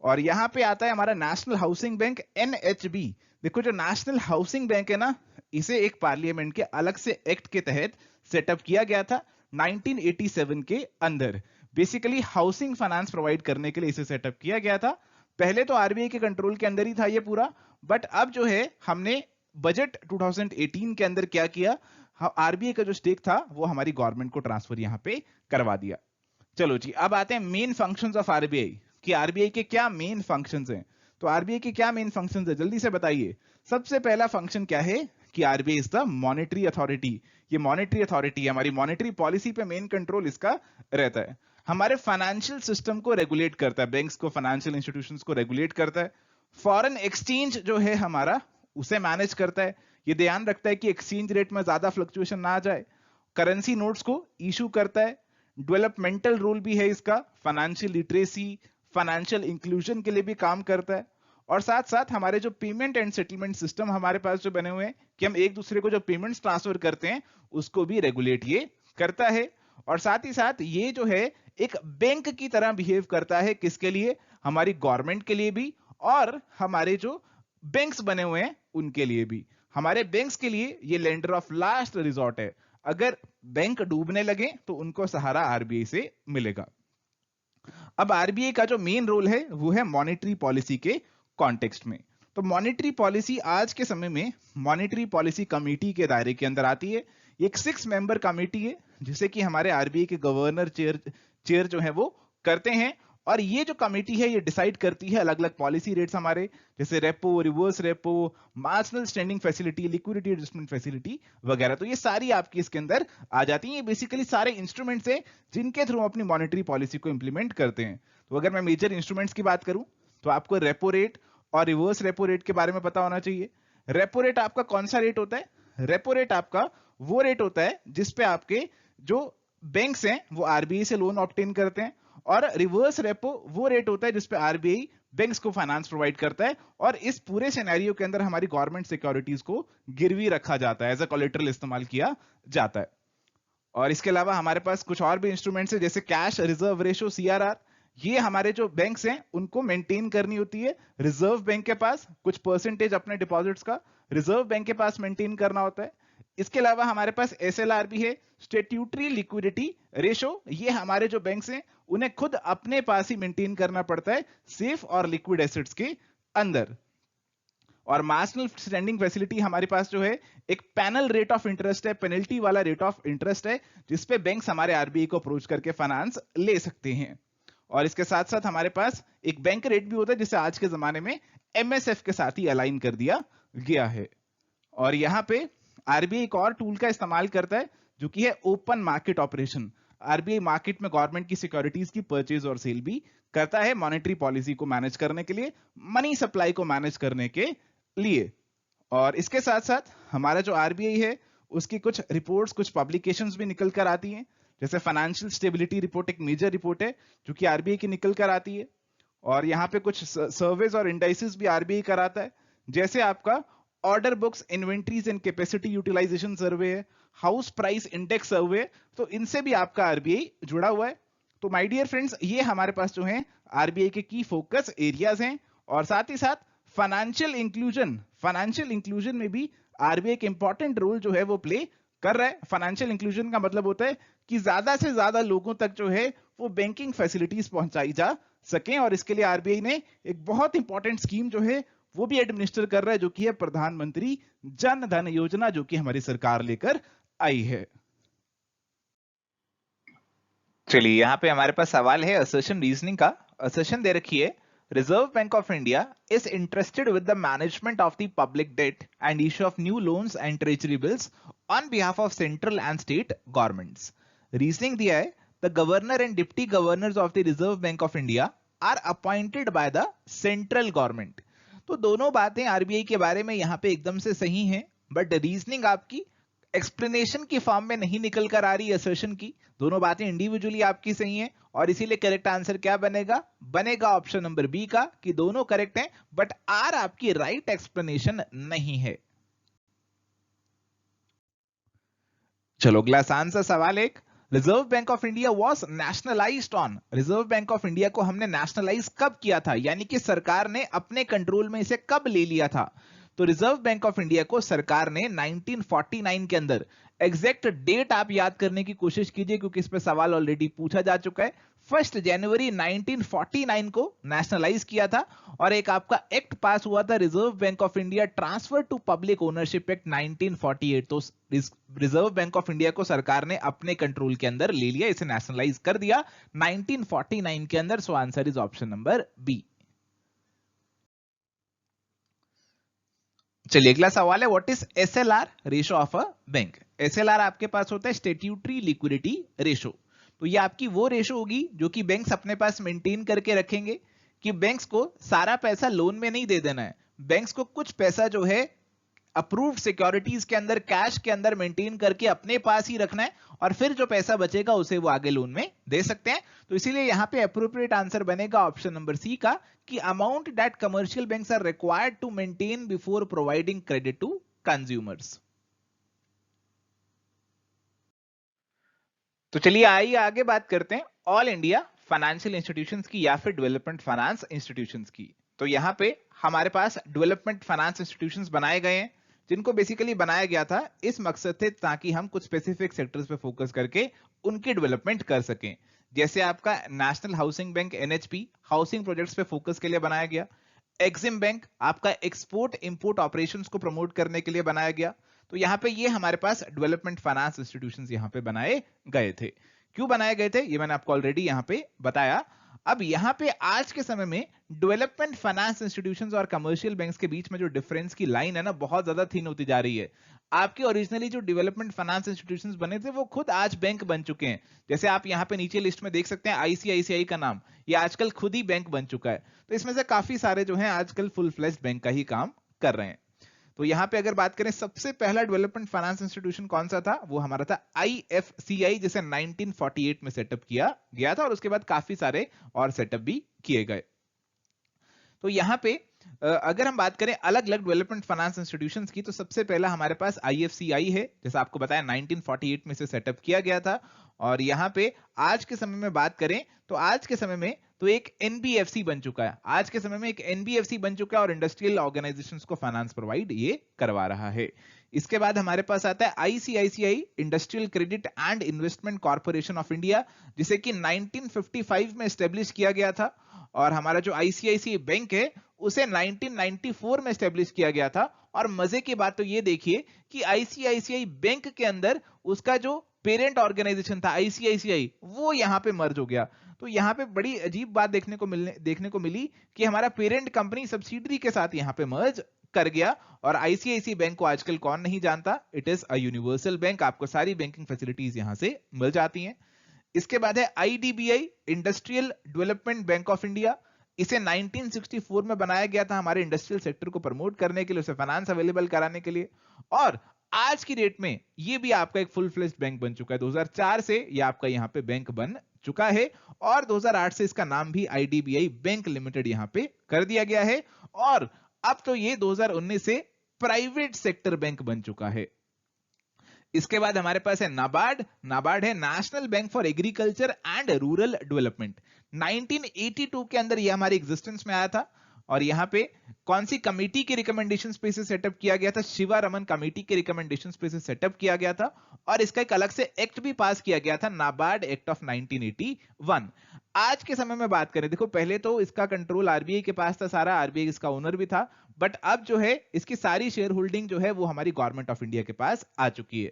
और यहां पे आता है हमारा नेशनल हाउसिंग बैंक NHB। देखो जो नेशनल हाउसिंग बैंक है ना, इसे एक पार्लियामेंट के अलग से एक्ट के तहत सेटअप किया गया था 1987 के अंदर। बेसिकली हाउसिंग फाइनेंस प्रोवाइड करने के लिए इसे सेटअप किया गया था। पहले तो आरबीआई के कंट्रोल के अंदर ही था ये पूरा, बट अब जो है हमने बजट 2018 के अंदर क्या किया, आरबीआई का जो स्टेक था वो हमारी गवर्नमेंट को ट्रांसफर यहां पे करवा दिया। चलो जी, अब आते हैं मेन फंक्शंस ऑफ आरबीआई कि आरबीआई के क्या मेन फंक्शंस हैं। तो आरबीआई के क्या मेन फंक्शंस है, जल्दी से बताइए। सबसे पहला फंक्शन क्या है कि RBI is the monetary authority. ये मॉनेटरी अथॉरिटी है, हमारी मॉनेटरी पॉलिसी पे मेन कंट्रोल इसका रहता है। हमारे फाइनेंशियल सिस्टम को रेगुलेट करता है, बैंक्स को, फाइनेंशियल इंस्टीट्यूशंस को रेगुलेट करता है। फॉरेन एक्सचेंज जो है हमारा, उसे मैनेज करता है। ये ध्यान रखता है कि एक्सचेंज रेट में ज्यादा फ्लक्चुएशन ना आ जाए। करेंसी नोट्स को इशू करता है। डेवलपमेंटल रोल भी है इसका, फाइनेंशियल लिटरेसी, फाइनेंशियल इंक्लूजन के लिए भी काम करता है। और साथ साथ हमारे जो पेमेंट एंड सेटलमेंट सिस्टम हमारे पास जो बने हुए हैं कि हम एक दूसरे को जो पेमेंट्स ट्रांसफर करते हैं उसको भी रेगुलेट ये करता है। और साथ ही साथ ये जो है एक बैंक की तरह बिहेव करता है, किसके लिए, हमारी गवर्नमेंट के लिए भी, और हमारे जो बैंक्स बने हुए हैं उनके लिए भी। हमारे बैंक्स के लिए ये लेंडर ऑफ लास्ट रिजॉर्ट है, अगर बैंक डूबने लगे तो उनको सहारा आरबीआई से मिलेगा। अब आरबीआई का जो मेन रोल है वो है मॉनेटरी पॉलिसी के कॉन्टेक्स्ट में। तो मॉनेटरी पॉलिसी आज के समय में मॉनेटरी पॉलिसी कमेटी के दायरे के अंदर आती है। एक 6 मेंबर कमेटी है जिसे कि हमारे आरबीआई के गवर्नर चेयर जो है वो करते हैं। और ये जो कमेटी है ये डिसाइड करती है अलग अलग पॉलिसी रेट्स हमारे, जैसे repo, reverse repo, marginal standing facility, liquidity adjustment facility वगैरह। तो ये सारी आपकी इसके अंदर आ जाती हैं। ये बेसिकली सारे इंस्ट्रूमेंट्स हैं जिनके थ्रू अपनी मॉनेटरी पॉलिसी को इंप्लीमेंट करते हैं। तो अगर मैं मेजर इंस्ट्रूमेंट्स की बात करूं तो आपको रेपो रेट और रिवर्स रेपो रेट के बारे में पता होना चाहिए। रेपो रेट आपका कौन सा रेट होता है? रेपो रेट आपका वो रेट होता है जिसपे आपके जो बैंक्स हैं वो आरबीआई से लोन ऑब्टेन करते हैं, और रिवर्स रेपो वो रेट होता है जिसपे आरबीआई बैंक्स को फाइनेंस प्रोवाइड करता है। और इस पूरे सिनेरियो के अंदर हमारी गवर्नमेंट सिक्योरिटीज को गिरवी रखा जाता है, एज अ कोलेटरल इस्तेमाल किया जाता है। और इसके अलावा हमारे पास कुछ और भी इंस्ट्रूमेंट्स है, जैसे कैश रिजर्व रेशो CRR। ये हमारे जो बैंक्स हैं उनको मेंटेन करनी होती है। रिजर्व बैंक के पास कुछ परसेंटेज अपने डिपॉजिट्स का रिजर्व बैंक के पास मेंटेन करना होता है। इसके अलावा हमारे पास SLR भी है, स्टेट्यूटरी लिक्विडिटी रेशो। ये हमारे जो बैंक्स हैं उन्हें खुद अपने पास ही मेंटेन करना पड़ता है सेफ और लिक्विड एसेट्स के अंदर। और मार्जिनल स्टैंडिंग फैसिलिटी हमारे पास जो है एक पैनल रेट ऑफ इंटरेस्ट है, पेनल्टी वाला रेट ऑफ इंटरेस्ट है, जिसपे बैंक्स हमारे आरबीआई को अप्रोच करके फाइनेंस ले सकते हैं। और इसके साथ साथ हमारे पास एक बैंक रेट भी होता है जिसे आज के जमाने में MSF के साथ ही अलाइन कर दिया गया है। और यहां पे आरबीआई एक और टूल का इस्तेमाल करता है जो कि है open market operation. RBI market में गवर्नमेंट की सिक्योरिटीज की परचेज और सेल भी करता है मॉनेटरी पॉलिसी को मैनेज करने के लिए, मनी सप्लाई को मैनेज करने के लिए। और इसके साथ साथ हमारा जो आरबीआई है उसकी कुछ रिपोर्ट्स, कुछ पब्लिकेशंस भी निकल कर आती हैं, जैसे फाइनेंशियल स्टेबिलिटी रिपोर्ट एक मेजर रिपोर्ट है जो कि आरबीआई की निकल कर आती है। और यहाँ पे कुछ सर्वेज और इंडाइसेस भी आरबीआई कराता है, जैसे आपका order books, inventories and capacity utilisation survey है, हाउस प्राइस इंडेक्स सर्वे। तो इनसे भी आपका आरबीआई जुड़ा हुआ है। तो माय डियर फ्रेंड्स, ये हमारे पास जो है आरबीआई के की फोकस एरियाज हैं। और साथ ही साथ फाइनेंशियल इंक्लूजन में भी आरबीआई एक इंपॉर्टेंट रोल जो है वो प्ले कर रहा है। फाइनेंशियल इंक्लूजन का मतलब होता है कि ज्यादा से ज्यादा लोगों तक जो है वो बैंकिंग फैसिलिटीज पहुंचाई जा सकें। और इसके लिए आरबीआई ने एक बहुत इंपॉर्टेंट स्कीम जो है वो भी एडमिनिस्टर कर रहा है, जो कि है प्रधानमंत्री जन धन योजना, जो कि हमारी सरकार लेकर आई है। चलिए यहाँ पे हमारे पास सवाल है असर्शन रीजनिंग का। असर्शन दे रखी है, reserve bank of India is interested with the management of the public debt and issue of new loans and treasury bills on behalf of central and state governments. Reasoning दिया है, the governor and deputy governors of the reserve bank of India are appointed by the central government. तो दोनों बातें RBI के बारे में यहाँ पे एकदम से सही हैं, बट रीजनिंग आपकी एक्सप्लेनेशन की फॉर्म में नहीं निकल कर आ रही है असर्शन की। दोनों बातें इंडिविजुअली आपकी सही हैं, और इसीलिए करेक्ट आंसर क्या बनेगा? बनेगा ऑप्शन नंबर बी का, कि दोनों करेक्ट हैं, बट आर आपकी राइट एक्सप्लेनेशन नहीं है। चलो अगला आसान सा सवाल एक, reserve bank of India was nationalised on. Reserve bank of India को हमने नेशनलाइज कब किया था, यानी कि सरकार ने अपने कंट्रोल में इसे कब ले लिया था? तो रिजर्व बैंक ऑफ इंडिया को सरकार ने 1949 के अंदर, एग्जैक्ट डेट आप याद करने की कोशिश कीजिए क्योंकि इस पे सवाल ऑलरेडी पूछा जा चुका है। 1 जनवरी 1949 को नेशनलाइज किया था, और एक आपका एक्ट पास हुआ था, reserve bank of India transfer to public ownership act 1948। तो रिजर्व बैंक ऑफ इंडिया को सरकार ने अपने कंट्रोल के अंदर ले लिया, इसे नेशनलाइज कर दिया 1949 के अंदर। So answer is option number B. चलिए अगला सवाल है, what is SLR ratio of a bank. SLR आपके पास होता है स्टैट्यूटरी लिक्विडिटी रेशो। तो ये आपकी वो रेशो होगी जो कि बैंक्स अपने पास मेंटेन करके रखेंगे, कि बैंक्स को सारा पैसा लोन में नहीं दे देना है, बैंक्स को कुछ पैसा जो है अप्रूव्ड सिक्योरिटीज के अंदर, कैश के अंदर मेंटेन करके अपने पास ही रखना है, और फिर जो पैसा बचेगा उसे वो आगे लोन में दे सकते हैं। तो इसीलिए यहां पे अप्रोप्रिएट आंसर बनेगा ऑप्शन नंबर सी का, कि amount that commercial banks are required to maintain before providing credit to consumers. तो चलिए आइए आगे बात करते हैं ऑल इंडिया फाइनेंशियल इंस्टीट्यूशंस की, या फिर डेवलपमेंट फाइनेंस इंस्टीट्यूशंस की। तो यहां पे हमारे पास डेवलपमेंट फाइनेंस इंस्टीट्यूशंस बनाए गए हैं, जिनको बेसिकली बनाया गया था इस मकसद से ताकि हम कुछ स्पेसिफिक सेक्टर्स पे फोकस करके उनकी डेवलपमेंट कर सकें। जैसे आपका national housing bank NHP, housing projects पे फोकस के लिए बनाया गया। एक्सिम बैंक आपका एक्सपोर्ट इंपोर्ट ऑपरेशंस को प्रमोट करने के लिए बनाया गया। तो यहाँ पे ये हमारे पास डेवलपमेंट फाइनेंस इंस्टीट्यूशंस यहाँ पे बनाए गए थे। क्यों बनाए गए थे ये मैंने आपको ऑलरेडी यहाँ पे बताया। अब यहाँ पे आज के समय में डेवलपमेंट फाइनेंस इंस्टीट्यूशंस और कमर्शियल बैंक्स के बीच में जो डिफरेंस की लाइन है ना, बहुत ज्यादा थिन होती जा रही है। आपके ओरिजिनली जो डेवलपमेंट फाइनेंस इंस्टीट्यूशंस बने थे वो खुद आज बैंक बन चुके हैं। जैसे आप यहाँ पे नीचे लिस्ट में देख सकते हैं आईसीआईसीआई का नाम, ये आजकल खुद ही बैंक बन चुका है। तो इसमें से काफी सारे जो हैं आजकल फुल फ्लेज्ड बैंक का ही काम कर रहे हैं। तो यहाँ पे अगर बात करें, सबसे पहला डेवलपमेंट फाइनेंस इंस्टीट्यूशन कौन सा था, वो हमारा था आईएफसीआई, जिसे 1948 में सेटअप किया गया था, और उसके बाद काफी सारे और सेटअप भी किए गए। तो यहाँ पे अगर हम बात करें अलग अलग डेवलपमेंट फाइनेंस इंस्टीट्यूशंस की, तो सबसे पहला हमारे पास आईएफसीआई है, जैसा आपको बताया 1948 में से सेटअप किया गया था। और यहाँ पे आज के समय में बात करें तो आज के समय में तो एक एनबीएफसी बन चुका है, आज के समय में एक एनबीएफसी बन चुका है, और इंडस्ट्रियल ऑर्गेनाइजेशंस को फाइनेंस प्रोवाइड ये करवा रहा है। इसके बाद हमारे पास आता है ICICI industrial credit and investment corporation of India, जिसे कि 1955 में एस्टेब्लिश किया गया था। और हमारा जो आईसीआईसीआई बैंक है उसे 1994 में एस्टेब्लिश किया गया था। और मजे की बात तो ये देखिए कि आईसीआईसीआई बैंक के अंदर उसका जो पेरेंट ऑर्गेनाइजेशन था आईसीआईसीआई, वो यहाँ पे मर्ज हो गया। तो यहाँ पे बड़ी अजीब बात देखने को मिली कि हमारा पेरेंट कंपनी सब्सिडरी के साथ यहाँ पे मर्ज कर गया। और आईसीआईसीआई बैंक को आजकल कौन नहीं जानता, it is a universal bank, आपको सारी बैंकिंग फैसिलिटीज यहाँ से मिल जाती हैं। इसके बाद है IDBI industrial development bank of India, इसे 1964 में बनाया गया था हमारे इंडस्ट्रियल सेक्टर को प्रमोट करने के लिए, उसे फाइनेंस अवेलेबल कराने के लिए। और आज की डेट में ये भी आपका एक फुल फ्लेज्ड बैंक बन चुका है। 2004 से ये आपका यहाँ पे बैंक बन चुका है, और 2008 से इसका नाम भी आईडीबीआई बैंक लिमिटेड यहाँ पे कर दिया गया है। और अब तो ये 2019 से प्राइवेट सेक्टर बैंक बन चुका है। इसके बाद हमारे पास है नाबार्ड। नाबार्ड है national bank for agriculture and rural development. 1982 के अंदर यह हमारी एग्जिस्टेंस में आया था। और यहां पे कौन सी कमेटी के रिकमेंडेशंस पे से सेटअप किया गया था, शिवा रमन कमेटी के रिकमेंडेशंस पे से सेटअप किया गया था। और इसका एक अलग से एक्ट भी पास किया गया था, नाबार्ड एक्ट ऑफ 1981। आज के समय में बात करें, देखो पहले तो इसका कंट्रोल आरबीआई के पास था सारा, आरबीआई इसका ओनर भी था, बट अब जो है इसकी सारी शेयर होल्डिंग जो है वो हमारी गवर्नमेंट ऑफ इंडिया के पास आ चुकी है।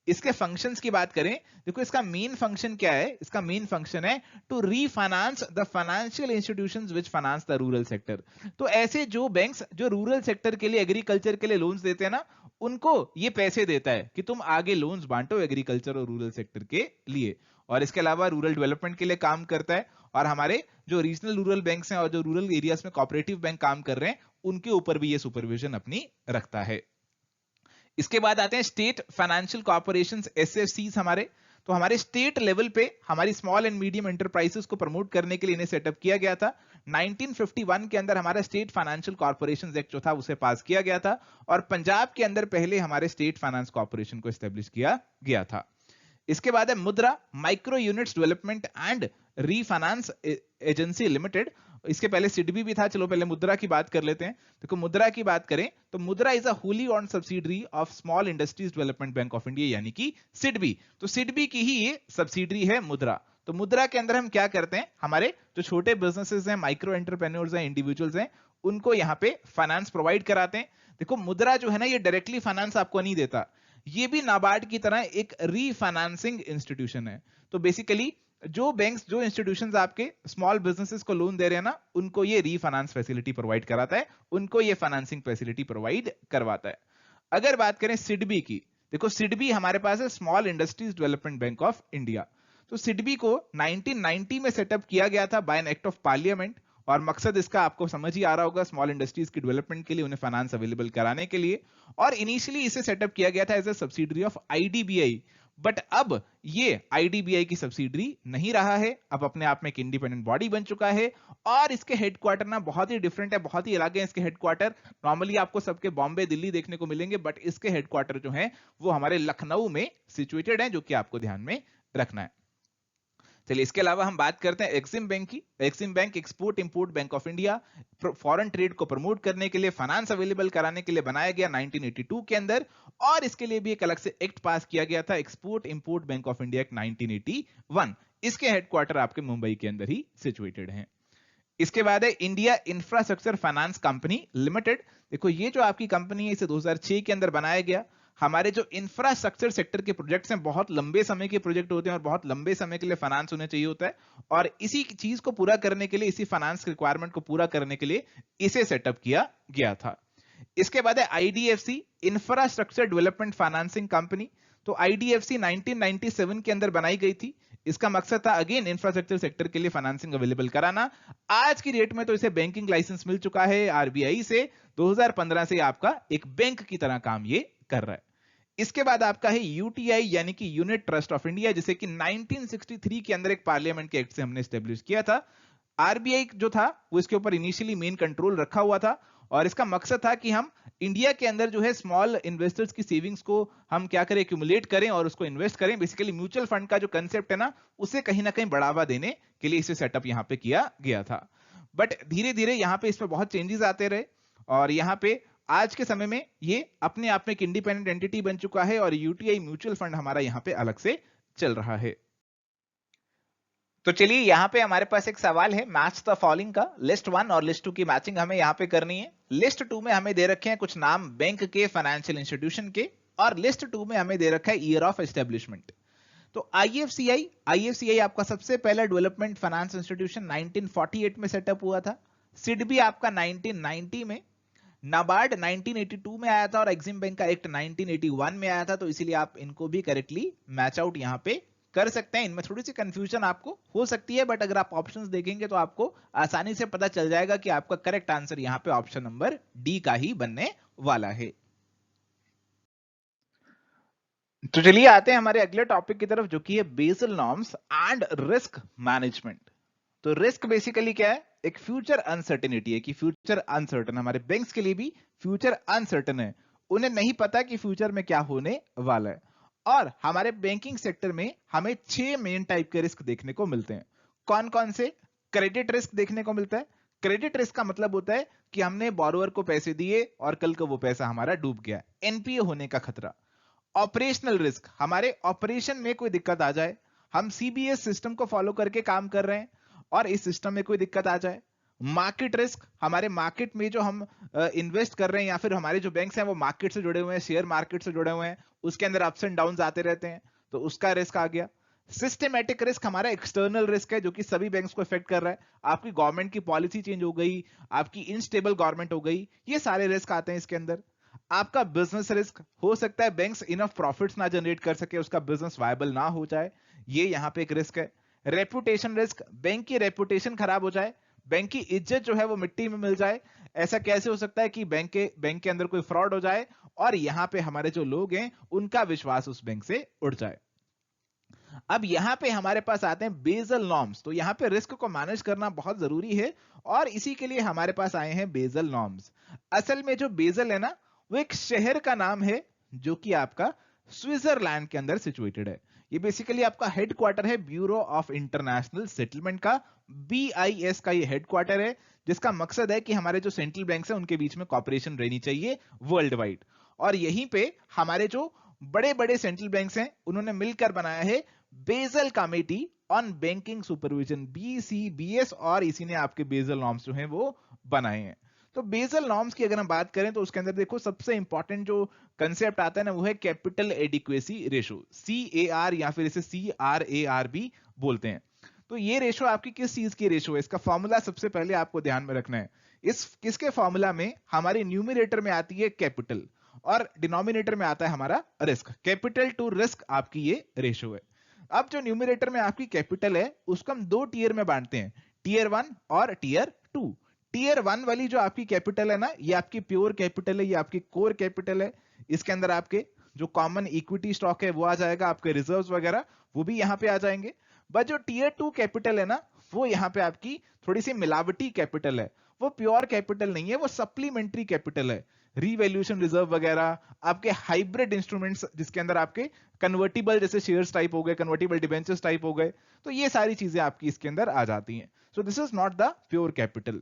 इसके फंक्शंस की बात करें, देखो इसका मेन फंक्शन क्या है, इसका मेन फंक्शन है to refinance the financial institutions which finance the rural sector. तो ऐसे जो बैंक्स जो रूरल सेक्टर के लिए, एग्रीकल्चर के लिए लोन्स देते हैं ना, उनको ये पैसे देता है कि तुम आगे लोन्स बांटो एग्रीकल्चर और रूरल सेक्टर के लिए। और इसके अलावा रूरल डेवलपमेंट के लिए काम करता है, और हमारे जो रीजनल रूरल बैंक्स हैं और जो रूरल एरियाज में कोऑपरेटिव बैंक काम कर रहे हैं उनके ऊपर भी ये सुपरविजन अपनी रखता है। इसके बाद आते हैं स्टेट फाइनेंशियल कॉर्पोरेशंस, एसएफसीज हमारे। तो हमारे स्टेट लेवल पे हमारी स्मॉल एंड मीडियम एंटरप्राइजेस को प्रमोट करने के लिए इन्हें सेटअप किया गया था। 1951 के अंदर हमारा स्टेट फाइनेंशियल कॉर्पोरेशंस एक्ट जो था उसे पास किया गया था, और पंजाब के अंदर पहले हमारे स्टेट फाइनेंस कॉर्पोरेशन को एस्टेब्लिश किया गया था। इसके बाद है मुद्रा, micro units development and refinance agency limited. इसके पहले सिडबी भी था, चलो पहले मुद्रा की बात कर लेते हैं। देखो मुद्रा की बात करें तो मुद्रा is a wholly owned subsidiary of small industries development bank of India, यानी कि सिडबी। तो सिडबी की ही ये सब्सिडरी है मुद्रा। तो मुद्रा के अंदर हम क्या करते हैं, हमारे जो छोटे बिजनेसेस हैं, माइक्रो एंटरप्रेन्योर्स हैं, इंडिविजुअल्स हैं, उनको यहाँ पे फाइनेंस प्रोवाइड कराते हैं। देखो मुद्रा जो है ना, ये डायरेक्टली फाइनेंस आपको नहीं देता, ये भी नाबार्ड की तरह एक रीफाइनेंसिंग इंस्टीट्यूशन है। तो बेसिकली जो बैंक्स, जो इंस्टीट्यूशंस आपके स्मॉल बिजनेसेस को लोन दे रहे हैं ना, उनको ये रीफाइनेंस फैसिलिटी प्रोवाइड कराता है, उनको ये फाइनेंसिंग फैसिलिटी प्रोवाइड करवाता है। अगर बात करें सिडबी की, देखो सिडबी हमारे पास है small industries development bank of India. तो सिडबी को 1990 में सेटअप किया गया था by an act of parliament, और मकसद इसका आपको समझ ही आ रहा होगा, स्मॉल इंडस्ट्रीज की डेवलपमेंट के लिए, उन्हें फाइनेंस अवेलेबल कराने के लिए। और इनिशियली इसे सेटअप किया गया था as a subsidiary of IDBI, but अब ये आईडीबीआई की सब्सिडरी नहीं रहा है, अब अपने आप में एक इंडिपेंडेंट बॉडी बन चुका है। और इसके हेडक्वार्टर ना बहुत ही डिफरेंट है, बहुत ही अलग है इसके हेडक्वार्टर। नॉर्मली आपको सबके बॉम्बे, दिल्ली देखने को मिलेंगे, बट इसके हेडक्वार्टर जो है वो हमारे लखनऊ में सिचुएटेड है, जो कि आपको ध्यान में रखना है। चलिए इसके अलावा हम बात करते हैं एक्सिम बैंक की। Exim bank export import bank of India, foreign trade को प्रमोट करने के लिए, फाइनेंस अवेलेबल कराने के लिए बनाया गया 1982 के अंदर, और इसके लिए भी एक अलग से एक्ट पास किया गया था, export import bank of India act 1981। इसके हेडक्वार्टर आपके मुंबई के अंदर ही सिचुएटेड हैं। इसके बाद है India infrastructure finance company limited. देखो ये जो आपकी कंपनी है, इसे 2006 के अंदर बनाया गया। हमारे जो इंफ्रास्ट्रक्चर सेक्टर के प्रोजेक्ट्स हैं, बहुत लंबे समय के प्रोजेक्ट होते हैं और बहुत लंबे समय के लिए फाइनेंस होने चाहिए होता है, और इसी चीज को पूरा करने के लिए, इसी फाइनेंस रिक्वायरमेंट को पूरा करने के लिए इसे सेटअप किया गया था। इसके बाद है IDFC infrastructure development financing company. तो आईडीएफसी 1997 के अंदर बनाई गई थी। इसका मकसद था अगेन इंफ्रास्ट्रक्चर सेक्टर के लिए फाइनेंसिंग अवेलेबल कराना। आज की डेट में तो इसे बैंकिंग लाइसेंस मिल चुका है आरबीआई से, 2015 से आपका एक बैंक की तरह काम ये कर रहा है। इसके बाद आपका है यूटीआई, यानी कि यूनिट ट्रस्ट ऑफ इंडिया, जिसे कि 1963 के अंदर एक पार्लियामेंट के एक्ट से हमने एस्टेब्लिश किया था। आरबीआई जो था वो इसके ऊपर इनिशियली मेन कंट्रोल रखा हुआ था, और इसका मकसद था कि हम इंडिया के अंदर जो है स्मॉल इन्वेस्टर्स की सेविंग्स को हम क्या करें, एक्यूमुलेट करें और उसको इन्वेस्ट करें। बेसिकली म्यूचुअल फंड का जो कंसेप्ट है ना, उसे कहीं ना कहीं बढ़ावा देने के लिए इसे सेटअप यहां पे किया गया था। बट धीरे धीरे यहाँ पे इसमें बहुत चेंजेस आते रहे, और यहाँ पे आज के समय में ये अपने आप में एक इंडिपेंडेंट एंटिटी बन चुका है, और यूटीआई म्यूचुअल फंड हमारा यहाँ पे अलग से चल रहा है। तो चलिए यहाँ पे हमारे पास एक सवाल है मैच द फॉलोइंग का। लिस्ट 1 और लिस्ट 2 की मैचिंग हमें यहाँ पे करनी है। लिस्ट 2 में हमें दे रखे हैं कुछ नाम बैंक के, फाइनेंशियल इंस्टीट्यूशन के, और लिस्ट 2 में हमें दे रखा है ईयर ऑफ एस्टेब्लिशमेंट। तो आईएफसीआई आपका सबसे पहला डेवलपमेंट फाइनेंस इंस्टीट्यूशन 1948 में सेटअप हुआ था। सिडबी आपका 1990 में, नाबार्ड 1982 में आया था, और एक्सिम बैंक का एक्ट 1981 में आया था। तो इसीलिए आप इनको भी करेक्टली मैच आउट यहाँ पे कर सकते हैं। इनमें थोड़ी सी कंफ्यूजन आपको हो सकती है, बट अगर आप ऑप्शंस देखेंगे तो आपको आसानी से पता चल जाएगा कि आपका करेक्ट आंसर यहाँ पे ऑप्शन नंबर डी का ही बनने वाला है। तो चलिए आते हैं हमारे अगले टॉपिक की तरफ, जो कि है Basel norms and risk management. तो रिस्क बेसिकली क्या है, एक फ्यूचर अनसर्टेनिटी है, कि फ्यूचर अनसर्टन, हमारे बैंक्स के लिए भी फ्यूचर अनसर्टन है, उन्हें नहीं पता कि फ्यूचर में क्या होने वाला है। और हमारे बैंकिंग सेक्टर में हमें 6 मेन टाइप के रिस्क देखने को मिलते हैं। कौन कौन से? क्रेडिट रिस्क देखने को मिलता है। क्रेडिट रिस्क का मतलब होता है कि हमने बोरोवर को पैसे दिए और कल को वो पैसा हमारा डूब गया, एनपीए होने का खतरा। ऑपरेशनल रिस्क, हमारे ऑपरेशन में कोई दिक्कत आ जाए, हम सीबीएस सिस्टम को फॉलो करके काम कर रहे हैं और इस सिस्टम में कोई दिक्कत आ जाए। मार्केट रिस्क, हमारे मार्केट में जो हम इन्वेस्ट कर रहे हैं या फिर हमारे जो बैंक्स हैं वो मार्केट से जुड़े हुए हैं, शेयर मार्केट से जुड़े हुए हैं, उसके अंदर अप्स एंड डाउन्स आते रहते हैं, तो उसका रिस्क आ गया। सिस्टेमेटिक रिस्क हमारा एक्सटर्नल रिस्क है जो कि सभी बैंक्स को इफेक्ट कर रहा है। आपकी गवर्नमेंट की पॉलिसी चेंज हो गई, आपकी इनस्टेबल गवर्नमेंट हो गई, ये सारे रिस्क आते हैं इसके अंदर। आपका बिजनेस रिस्क, हो सकता है बैंक्स इनफ प्रॉफिट्स ना जनरेट कर सके, उसका बिजनेस वायबल ना हो जाए, ये यहां पे एक रिस्क है। रेपुटेशन रिस्क, बैंक की रेपुटेशन खराब हो जाए, बैंक की इज्जत जो है वो मिट्टी में मिल जाए। ऐसा कैसे हो सकता है कि बैंक के अंदर कोई फ्रॉड हो जाए और यहां पे हमारे जो लोग हैं उनका विश्वास उस बैंक से उड़ जाए। अब यहां पे हमारे पास आते हैं बेसल नॉर्म्स। तो यहां पे रिस्क को मैनेज करना बहुत जरूरी है और इसी के लिए हमारे पास आए हैं बेसल नॉर्म्स। असल में जो बेसल है ना, वो एक शहर का नाम है जो कि आपका स्विट्जरलैंड के अंदर सिचुएटेड है। ये बेसिकली आपका हेडक्वार्टर है ब्यूरो ऑफ इंटरनेशनल सेटलमेंट का, BIS का ये हेडक्वार्टर है, जिसका मकसद है कि हमारे जो सेंट्रल बैंक्स हैं उनके बीच में कॉपरेशन रहनी चाहिए वर्ल्ड वाइड। और यहीं पे हमारे जो बड़े बड़े सेंट्रल बैंक्स हैं उन्होंने मिलकर बनाया है basal committee on banking supervision, BCBS, और इसी ने आपके बेसल नॉर्म्स जो हैं वो बनाए हैं। तो बेसल नॉर्म्स की अगर हम बात करें तो उसके अंदर देखो सबसे इंपॉर्टेंट जो कंसेप्ट आता है ना वो है कैपिटल एडिक्वेसी रेशो, CAR या फिर इसे CRAR भी बोलते हैं। तो ये रेशो आपकी किस चीज की रेशो है, इसका फॉर्मूला सबसे पहले आपको ध्यान में रखना है। इस किसके फॉर्मूला में हमारे न्यूमरेटर में आती है कैपिटल और डिनोमिनेटर में आता है हमारा रिस्क। कैपिटल टू रिस्क आपकी ये रेशो है। अब जो न्यूमरेटर में आपकी कैपिटल है उसको हम दो टीयर में बांटते हैं, टीयर 1 और टीयर 2। टीयर 1 वाली जो आपकी कैपिटल है ना, ये आपकी प्योर कैपिटल है, ये आपकी कोर कैपिटल है। इसके अंदर आपके जो कॉमन इक्विटी स्टॉक है वो आ जाएगा, आपके रिजर्व्स वगैरह वो भी यहां पे आ जाएंगे। बट जो टीयर 2 कैपिटल है ना, वो यहां पे आपकी थोड़ी सी मिलावटी कैपिटल है, वो प्योर कैपिटल नहीं है, वो सप्लीमेंट्री कैपिटल है। रीवैल्यूएशन रिजर्व वगैरह, आपके हाइब्रिड इंस्ट्रूमेंट्स जिसके अंदर आपके कन्वर्टिबल जैसे शेयर्स टाइप हो गए, कन्वर्टिबल डिबेंचर्स टाइप हो गए, तो ये सारी चीजें आपकी इसके अंदर आ जाती हैं। So this is not the pure capital.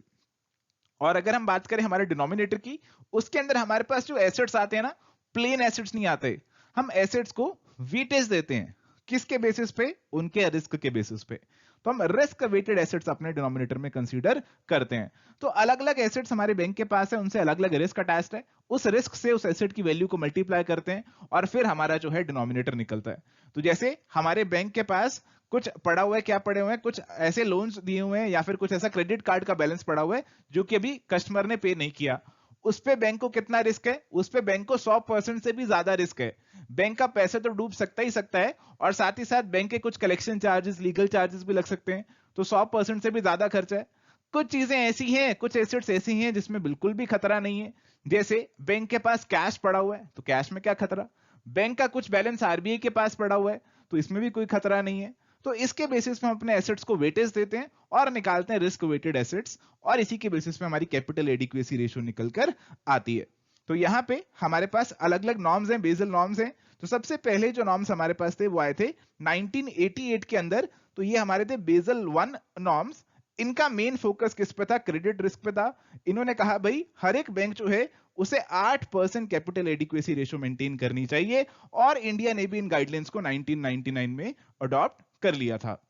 और अगर हम बात करें हमारे डिनोमिनेटर की, उसके अंदर हमारे पास जो एसेट्स आते हैं ना, प्लेन एसेट्स नहीं आते, हम एसेट्स को वेटेज देते हैं। किसके बेसिस पे? उनके रिस्क के बेसिस पे। तो हम रिस्क वेटेड एसेट्स अपने डिनोमिनेटर में कंसीडर करते हैं। तो अलग अलग एसेट्स हमारे बैंक के पास है, उनसे अलग अलग रिस्क अटैच्ड है, उस रिस्क से उस एसेट की वैल्यू को मल्टीप्लाई करते हैं और फिर हमारा जो है डिनोमिनेटर निकलता है। तो जैसे हमारे बैंक के पास कुछ पड़ा हुआ है, क्या पड़े हुए हैं, कुछ ऐसे लोन्स दिए हुए हैं या फिर कुछ ऐसा क्रेडिट कार्ड का बैलेंस पड़ा हुआ है जो कि अभी कस्टमर ने पे नहीं किया, उस पे बैंक को कितना रिस्क है? उस पे बैंक को 100% से भी ज्यादा रिस्क है। बैंक का पैसे तो डूब सकता ही सकता है और साथ ही साथ बैंक के कुछ कलेक्शन चार्जेस, लीगल चार्जेस भी लग सकते हैं, तो 100% से भी ज्यादा खर्चा है। कुछ चीजें ऐसी हैं, कुछ एसेट्स ऐसी हैं जिसमें बिल्कुल भी खतरा नहीं है। जैसे बैंक के पास कैश पड़ा हुआ है, तो कैश में क्या खतरा? बैंक का कुछ बैलेंस RBI के पास पड़ा हुआ है, तो इसमें भी कोई खतरा नहीं है। तो इसके बेसिस पे हम अपने एसेट्स को वेटेज देते हैं और निकालते हैं रिस्क वेटेड एसेट्स, और इसी के बेसिस पे हमारी कैपिटल एडिक्वेसी रेशियो निकलकर आती है। तो यहाँ पे हमारे पास अलग अलग नॉर्म्स हैं, बेसल नॉर्म्स हैं। तो सबसे पहले जो नॉर्म्स हमारे पास थे वो आए थे 1988 के अंदर, तो ये हमारे थे बेसल 1 नॉर्म्स। इनका मेन फोकस किस पे था? क्रेडिट रिस्क पे था। इन्होंने कहा भाई हर एक बैंक जो है उसे 8% कैपिटल एडिक्वेसी रेशियो मेंटेन करनी चाहिए, और इंडिया ने भी इन गाइडलाइंस को 1999 में अडॉप्ट कर लिया था।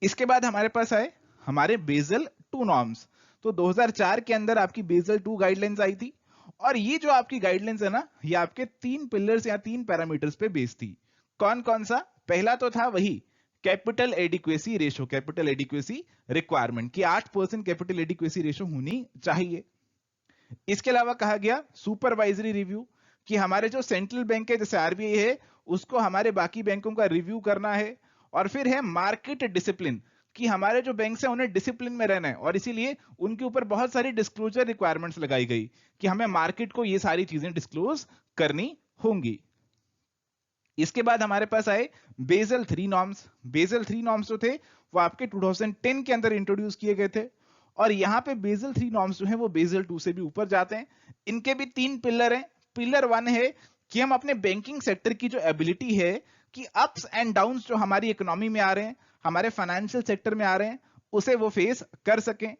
इसके बाद हमारे पास आए हमारे बेसल 2 नॉर्म्स। तो 2004 के अंदर आपकी बेसल 2 गाइडलाइंस आई थी, और ये जो आपकी गाइडलाइंस है ना, ये आपके 3 पिलर्स या 3 पैरामीटर्स पे बेस्ड थी। कौन कौन सा? पहला तो था वही capital adequacy ratio, capital adequacy requirement की 8% कैपिटल एडिक्वेसी रेशियो होनी चाहिए। इसके अलावा कहा गया सुपरवाइजरी रिव्यू, कि हमारे जो सेंट्रल बैंक है जैसे RBI है, उसको हमारे बाकी बैंकों का रिव्यू करना है। और फिर है मार्केट डिसिप्लिन, कि हमारे जो बैंक्स हैं उन्हें डिसिप्लिन में रहना है, और इसीलिए उनके ऊपर बहुत सारी डिस्क्लोजर रिक्वायरमेंट्स लगाई गई कि हमें मार्केट को ये सारी चीजें डिस्क्लोज करनी होंगी। इसके बाद हमारे पास आए बेसल 3 नॉर्म्स। बेसल 3 नॉर्म्स जो थे वो आपके 2010 के अंदर इंट्रोड्यूस किए गए थे, और यहां पे बेसल 3 नॉर्म्स जो है वो बेसल 2 से भी ऊपर जाते हैं। इनके भी 3 पिलर हैं। पिलर 1 है कि हम अपने बैंकिंग सेक्टर की जो एबिलिटी है कि अप्स एंड डाउन्स जो हमारी इकोनॉमी में आ रहे हैं, हमारे फाइनेंशियल सेक्टर में आ रहे हैं, उसे वो फेस कर सकें।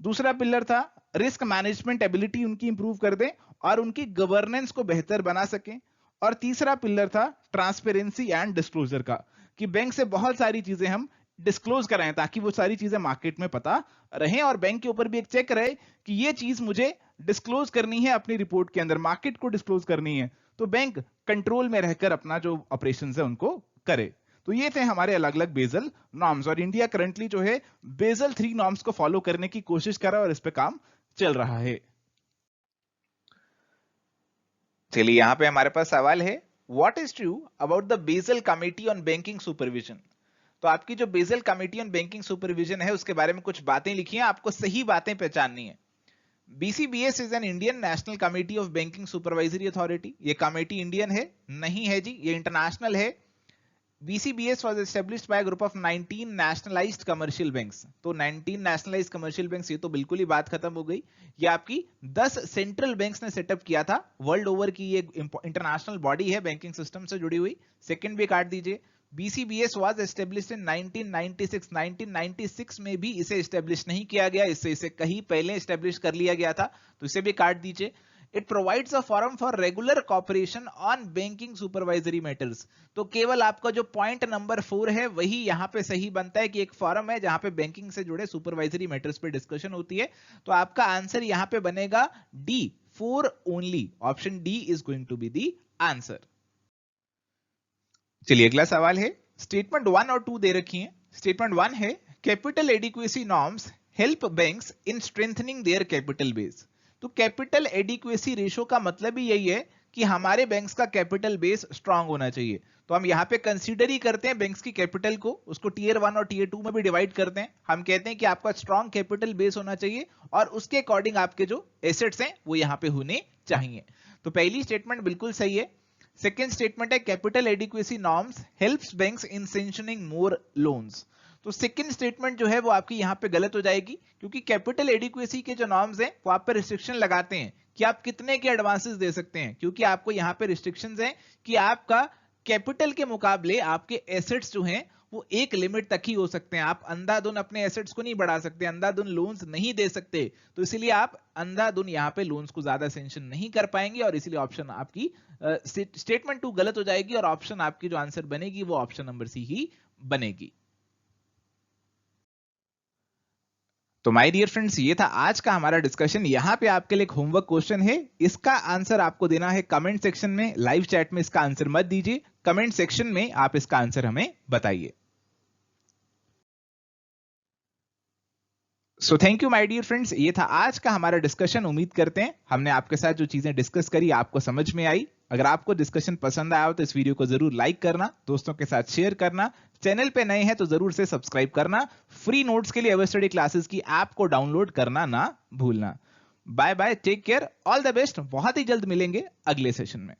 दूसरा पिलर था रिस्क मैनेजमेंट एबिलिटी उनकी इंप्रूव कर दें और उनकी गवर्नेंस को बेहतर बना सकें। और तीसरा पिलर था ट्रांसपेरेंसी एंड डिस्क्लोजर का, कि बैंक से बहुत सारी चीजें हम डिस्क्लोज कराएं ताकि वो सारी चीजें मार्केट में पता रहें और बैंक के ऊपर भी एक चेक रहे कि ये चीज मुझे डिस्क्लोज करनी है अपनी रिपोर्ट के अंदर, मार्केट को डिस्क्लोज करनी है, तो बैंक कंट्रोल में रहकर अपना जो ऑपरेशंस है उनको करे। तो ये थे हमारे अलग अलग बेजल नॉर्म्स, और इंडिया करंटली जो है बेजल 3 नॉर्म्स को फॉलो करने की कोशिश कर रहा है और इस पे काम चल रहा है। चलिए यहां पे हमारे पास सवाल है, what is true about the Basel committee on banking supervision. तो आपकी जो Basel committee on banking supervision है उसके बारे में कुछ बातें लिखी हैं, आपको सही बातें पहचाननी है। BCBS is an Indian national committee of banking supervisory authority. ये कमेटी इंडियन है? नहीं है जी, ये इंटरनेशनल है। BCBS was established by a group of 19 nationalized commercial banks। तो 19 nationalized commercial banks, ये तो बिल्कुल ही बात खत्म हो गई। ये आपकी 10 सेंट्रल बैंक्स ने सेटअप किया था, वर्ल्ड ओवर की ये इंटरनेशनल बॉडी है बैंकिंग सिस्टम से जुड़ी हुई। सेकंड भी काट दीजिए, BCBS was established in 1996। 1996 में भी इसे एस्टेब्लिश नहीं किया गया, इसे कहीं पहले एस्टेब्लिश कर लिया गया था, तो इसे भी काट दीजिए। It provides a forum for regular cooperation on banking supervisory matters। तो केवल आपका जो पॉइंट नंबर 4 है वही यहां पे सही बनता है कि एक फोरम है जहां पे बैंकिंग से जुड़े सुपरवाइजरी मैटर्स पे डिस्कशन होती है। तो आपका आंसर यहां पे बनेगा D, 4 only. Option D is going to be the answer. चलिए अगला सवाल है, स्टेटमेंट 1 और 2 दे रखी है। स्टेटमेंट 1 है, capital adequacy norms help banks in strengthening their capital base. तो कैपिटल एडिक्वेसी रेशो का मतलब ही यही है कि हमारे बैंक्स का कैपिटल बेस स्ट्रांग होना चाहिए। तो हम यहाँ पे कंसीडर ही करते हैं बैंक्स की कैपिटल को, उसको टीयर 1 और टीयर 2 में भी डिवाइड करते हैं। हम कहते हैं कि आपका स्ट्रांग कैपिटल बेस होना चाहिए और उसके अकॉर्डिंग आपके जो एसेट्स हैं वो यहाँ पे होने चाहिए। तो पहली स्टेटमेंट बिल्कुल सही है। सेकेंड स्टेटमेंट है, capital adequacy norms helps banks in sanctioning more loans. तो सेकंड स्टेटमेंट जो है वो आपकी यहां पे गलत हो जाएगी, क्योंकि कैपिटल एडिक्वेसी के जो नॉर्म्स हैं वो आप पे रिस्ट्रिक्शन लगाते हैं कि आप कितने के एडवांसेस दे सकते हैं, क्योंकि आपको यहां पे रिस्ट्रिक्शंस हैं कि आपका कैपिटल के मुकाबले आपके एसेट्स जो हैं वो एक लिमिट तक ही हो सकते हैं। आप अंधाधुन अपने एसेट्स को नहीं बढ़ा सकते, अंधाधुन लोन्स नहीं दे सकते, तो इसीलिए आप अंधाधुन यहां पे लोन्स को ज्यादा सैंक्शन नहीं कर पाएंगे और इसीलिए ऑप्शन आपकी स्टेटमेंट 2 गलत हो जाएगी और ऑप्शन आपकी जो आंसर बनेगी वो ऑप्शन नंबर सी ही बनेगी। तो माय डियर फ्रेंड्स, ये था आज का हमारा डिस्कशन। यहाँ पे आपके लिए एक होमवर्क क्वेश्चन है, इसका आंसर आपको देना है कमेंट सेक्शन में। लाइव चैट में इसका आंसर मत दीजिए, कमेंट सेक्शन में आप इसका आंसर हमें बताइए। So thank you my dear friends, ये था आज का हमारा डिस्कशन। उम्मीद करते हैं हमने आपके साथ जो चीजें डिस्कस करी आपको समझ में आई। अगर आपको डिस्कशन पसंद आया हो तो इस वीडियो को जरूर लाइक करना, दोस्तों के साथ शेयर करना, चैनल पे नए हैं तो जरूर से सब्सक्राइब करना। फ्री नोट्स के लिए एवर स्टडी क्लासेस की ऐप को डाउनलोड करना ना भूलना। Bye bye, take care, all the best. बहुत ही जल्द मिलेंगे अगले सेशन में।